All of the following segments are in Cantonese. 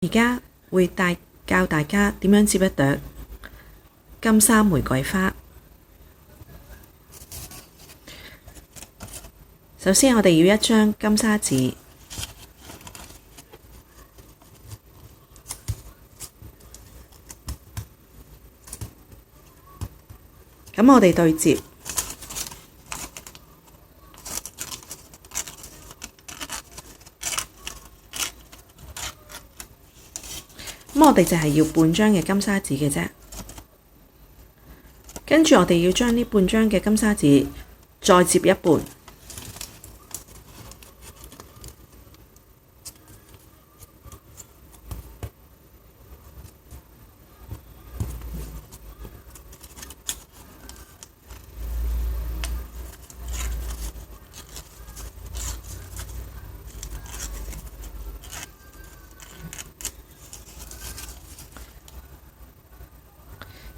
而家會教大家點樣接一朵金沙玫瑰花。首先我哋要一張金沙紙，咁我哋對接，咁我哋就係要半張嘅金沙紙嘅啫。跟住我哋要將呢半張嘅金沙紙再接一半，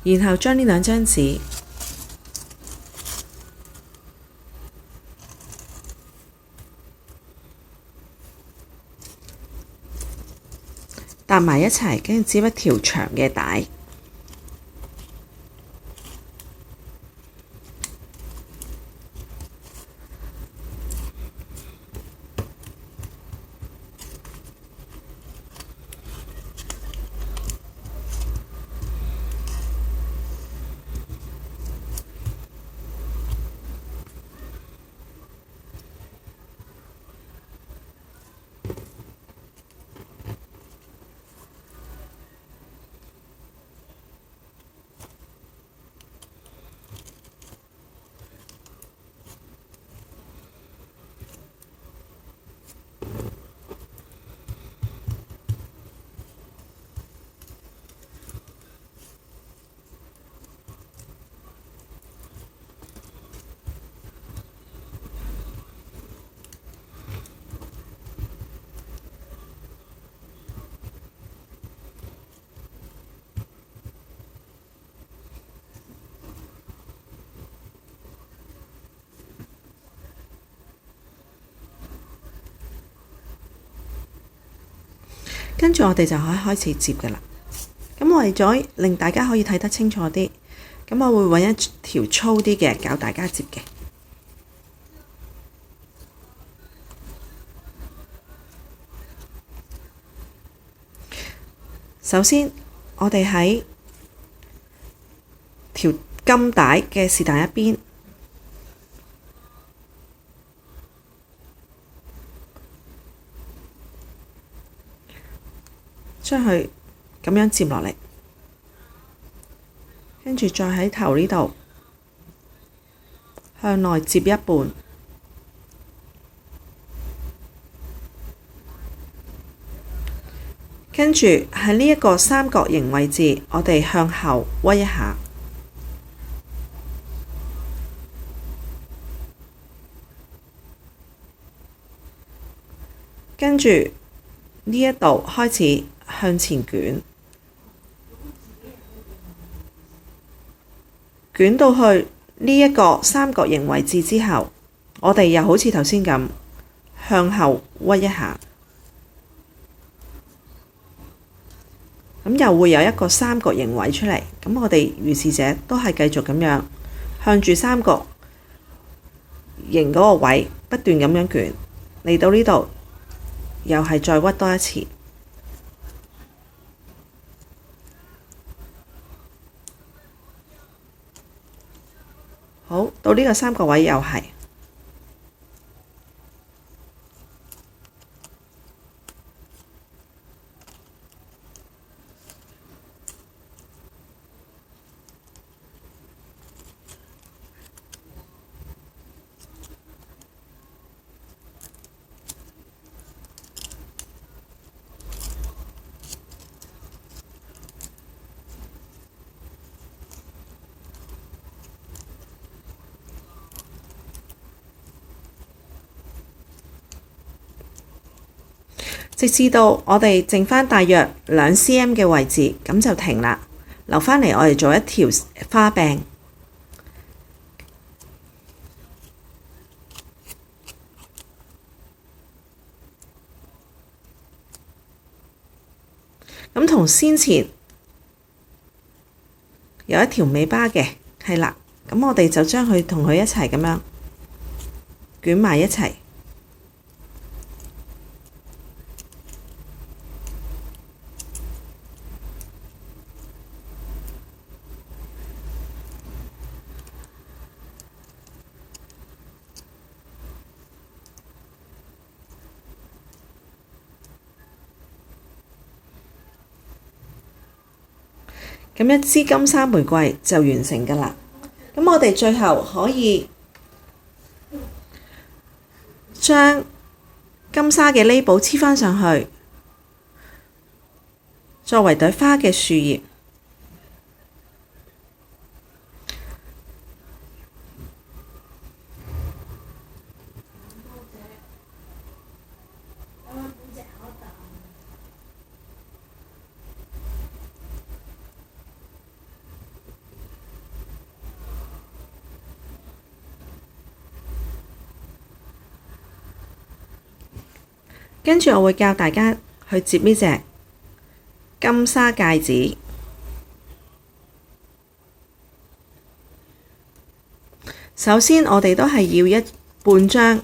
然後將呢兩張紙搭埋一齊，跟住接一條長嘅帶。跟住我哋就可以開始接㗎喇。咁為咗令大家可以睇得清楚啲，咁我會揾一條粗啲嘅教大家接嘅。首先，我哋喺條金帶嘅是但一邊，將佢咁樣接落嚟，跟住再喺頭呢度向內接一半，跟住喺呢一個三角形位置，我哋向後屈一下，跟住呢一度開始向前捲，捲到去呢一個三角形位置之後，我哋又好似頭先咁向後屈一下，咁又會有一個三角形位出嚟。咁我哋如是者都係繼續咁樣向住三角形嗰個位不斷咁樣捲，嚟到呢度又係再屈多一次。好，到呢個三角位又係。直至到我哋剩返大約2 cm 嘅位置，咁就停啦。留返嚟我哋做一條花柄。咁同先前有一條尾巴嘅，係啦。咁我哋就將佢同佢一齊咁樣捲埋一齊。咁一支金沙玫瑰就完成㗎啦。咁我哋最後可以將金沙嘅 label 黐返上去，作為朵花嘅樹葉。跟住我會教大家去接呢隻金沙戒指。首先我哋都係要半張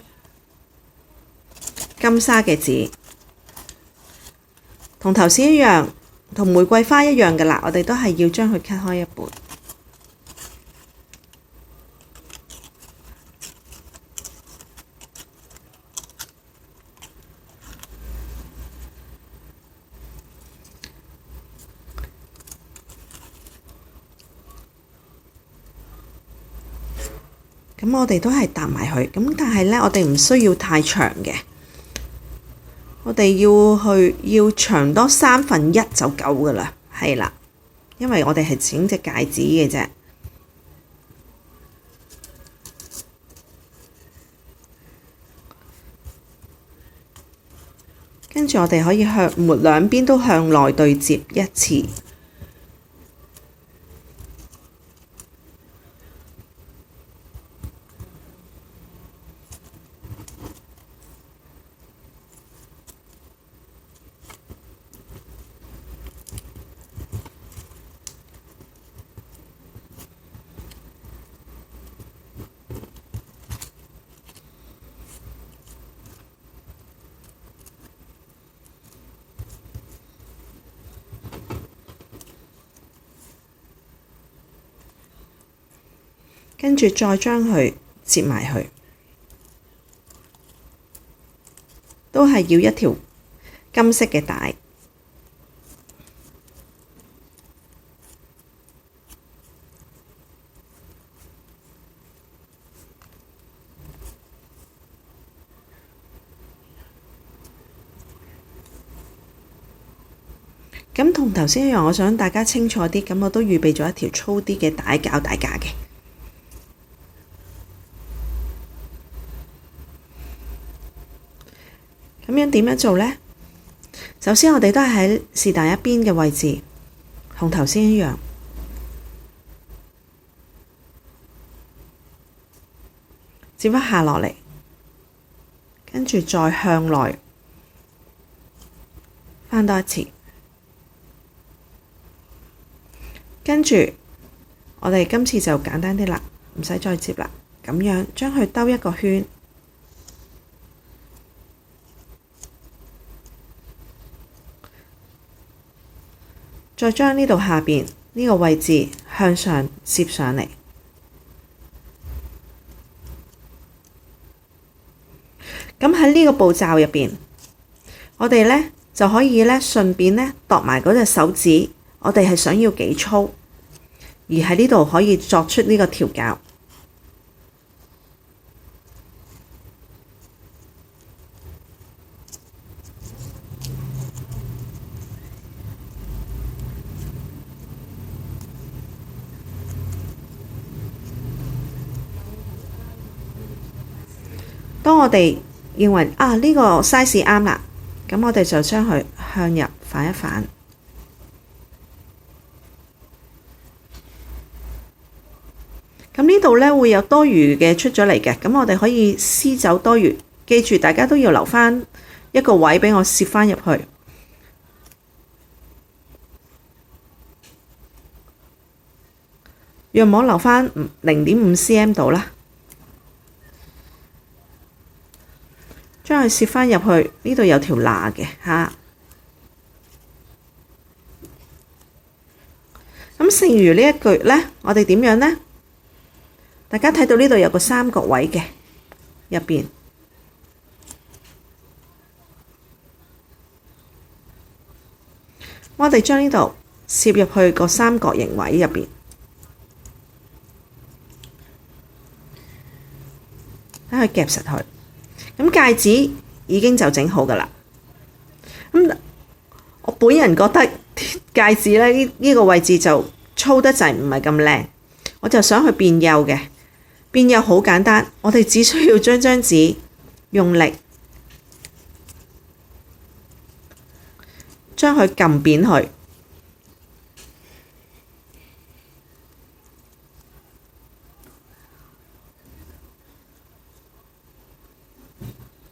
金沙嘅紙，同頭先一樣，同玫瑰花一樣㗎啦。我哋都係要將佢 cut 開一半。咁我哋都係搭埋佢，咁但係呢，我哋唔需要太長嘅，我哋要長多1/3就夠㗎啦，係啦，因為我哋係整隻戒指嘅啫。跟住我哋可以兩邊都向內對接一次。跟住再將佢接埋去，都係要一條金色嘅帶。咁同頭先一樣，我想大家清楚啲，咁我都預備咗一條粗啲嘅帶教大家嘅。咁樣點樣做呢？首先我哋都係喺是但一邊嘅位置，同頭先一樣，接一下落嚟，跟住再向內翻多一次，跟住我哋今次就簡單啲啦，唔使再接啦，咁樣將佢兜一個圈。再將呢度下邊呢個位置向上攝上嚟，咁喺呢個步驟入邊，我哋呢就可以呢順便呢度埋嗰隻手指，我哋係想要幾粗，而喺呢度可以作出呢個調校。當我哋認為呢個 size 啱啦，咁我哋就將佢向入反一反。咁呢度呢會有多餘嘅出咗嚟嘅，咁我哋可以撕走多餘。記住大家都要留返一個位俾我攝返入去。約摸留返0.5cm 度啦，將佢攝返入去，呢度有條罅嘅嚇。咁剩餘呢一橛呢，我哋點樣呢？大家睇到呢度有個三角位嘅入邊，我哋將呢度攝入去個三角形位入邊，等佢夾實佢。咁戒指已經就整好㗎喇。咁我本人覺得戒指咧呢個位置就粗得滯，唔係咁靚，我就想去變幼嘅。變幼好簡單，我哋只需要將張紙用力將佢撳扁佢，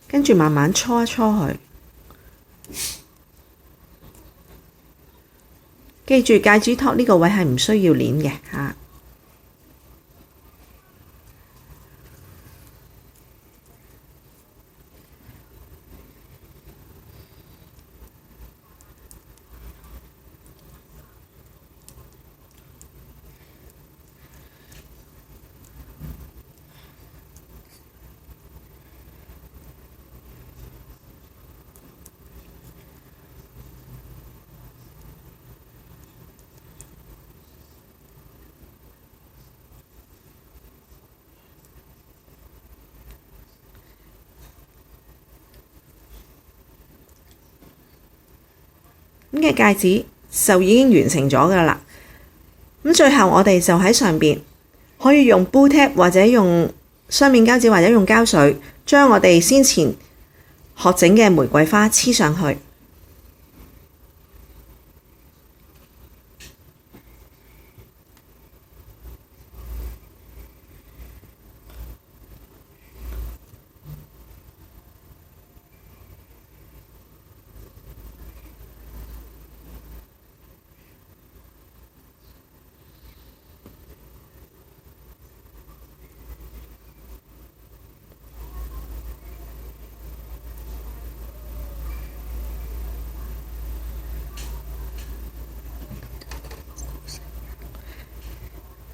跟住慢慢搓一搓佢。記住戒指托呢個位係唔需要鏈嘅嚇。咁嘅戒指就已經完成咗㗎喇。咁最後我哋就喺上邊可以用 Boo Tape 或者用雙面膠紙或者用膠水，將我哋先前學整嘅玫瑰花黐上去。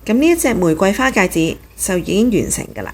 咁呢一隻玫瑰花戒指就已經完成㗎喇。